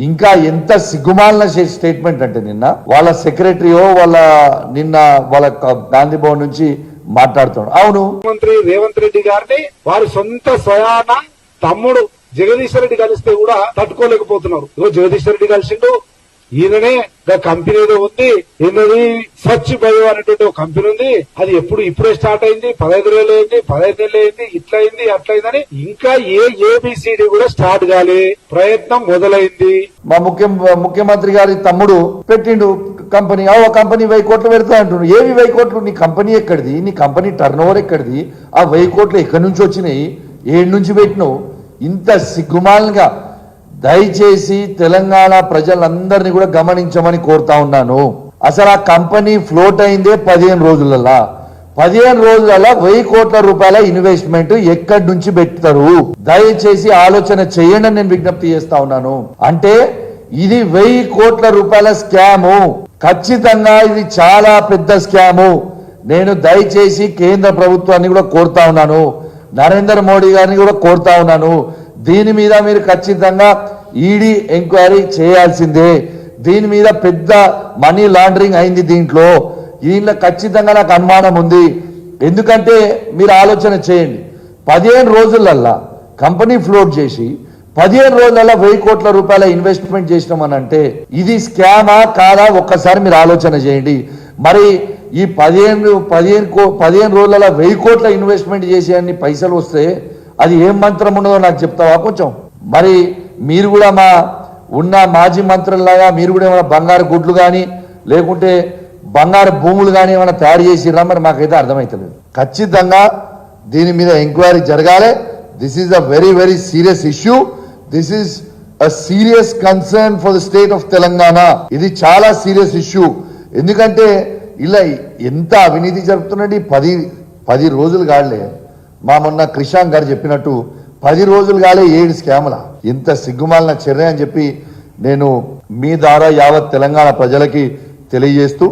ఇంకా ఎంత సిగ్గుమాలిన స్టేట్మెంట్ అంటే నిన్న వాళ్ళ సెక్రటరీయో నిన్న వాళ్ళ గాంధీ భవన్ నుంచి మాట్లాడుతున్నాడు. అవును, ముఖ్యమంత్రి రేవంత్ రెడ్డి గారిని వారి సొంత స్వయాన తమ్ముడు జగదీశ్వర్ రెడ్డి కలిస్తే కూడా తట్టుకోలేకపోతున్నారు. జగదీశ్వర్ రెడ్డి కలిసిండు, ఈయననే కంపెనీ ఏదో ఉంది, ఈయనది స్వచ్ఛ బయో అనేటువంటి ఒక కంపెనీ ఉంది, అది ఇప్పుడే స్టార్ట్ అయింది, 15 నెలలు అయింది, 15 నెలలు అయింది, ఇట్లయింది అట్లయిందని ఇంకా ఏబిసిడి కూడా స్టార్ట్ కాలే, ప్రయత్నం మొదలైంది. మా ముఖ్యమంత్రి గారి తమ్ముడు పెట్టిండు కంపెనీ, ఆ కంపెనీ 1000 కోట్లు పెడతా అంటుండు. ఏవి 1000 కోట్లు? నీ కంపెనీ ఎక్కడిది? నీ కంపెనీ టర్న్ ఓవర్ ఎక్కడిది? ఆ 1000 కోట్లు ఎక్కడి నుంచి వచ్చినాయి? ఏడు నుంచి పెట్టినావు? ఇంత సిగ్గుమాలంగా దయచేసి తెలంగాణ ప్రజలందరినీ కూడా గమనించమని కోరుతా ఉన్నాను. అసలు ఆ కంపెనీ ఫ్లోట్ అయిందే 15 రోజులలో. 15 రోజులలో 1000 కోట్ల రూపాయల ఇన్వెస్ట్మెంట్ ఎక్కడి నుంచి పెడతారు? దయచేసి ఆలోచన చేయండి అని నేను విజ్ఞప్తి చేస్తా ఉన్నాను. అంటే ఇది 1000 కోట్ల రూపాయల స్కాము. ఖచ్చితంగా ఇది చాలా పెద్ద స్కాము. నేను దయచేసి కేంద్ర ప్రభుత్వాన్ని కూడా కోరుతా ఉన్నాను, నరేంద్ర మోడీ గారిని కూడా కోరుతా ఉన్నాను, దీని మీద మీరు ఖచ్చితంగా ఈడీ ఎంక్వైరీ చేయాల్సిందే. దీని మీద పెద్ద మనీ లాండరింగ్ అయింది. దీంట్లో ఖచ్చితంగా నాకు అనుమానం ఉంది. ఎందుకంటే మీరు ఆలోచన చేయండి, 15 రోజులల్లా కంపెనీ ఫ్లోట్ చేసి 15 రోజులలో 1000 కోట్ల రూపాయల ఇన్వెస్ట్మెంట్ చేసినామని అంటే ఇది స్కామా కాదా? ఒక్కసారి మీరు ఆలోచన చేయండి. మరి ఈ 15 రోజులలో 1000 కోట్ల ఇన్వెస్ట్మెంట్ చేసే అన్ని పైసలు వస్తే అది ఏం మంత్రం ఉన్నదో నాకు చెప్తావా కొంచెం? మరి మీరు కూడా ఉన్న మాజీ మంత్రుల్లాగా మీరు కూడా ఏమైనా బంగారు గుడ్లు కానీ లేకుంటే బంగారు భూములు కానీ ఏమైనా తయారు చేసిరా? మరి మాకైతే అర్థమవుతలేదు. ఖచ్చితంగా దీని మీద ఎంక్వైరీ జరగాలి. This is a very very serious issue. This is a serious concern for the state of Telangana. ఇది చాలా సీరియస్ ఇష్యూ. ఎందుకంటే ఇలా ఎంత అవినీతి జరుపుతుందండి. 10 రోజులు కాలే, మొన్న క్రిషాంక్ గారు చెప్పినట్టు 10 రోజులు కాలే 7 స్కాముల. ఇంత సిగ్గుమాలిన చర్య అని చెప్పి నేను మీ ద్వారా యావత్ తెలంగాణ ప్రజలకి తెలియజేస్తూ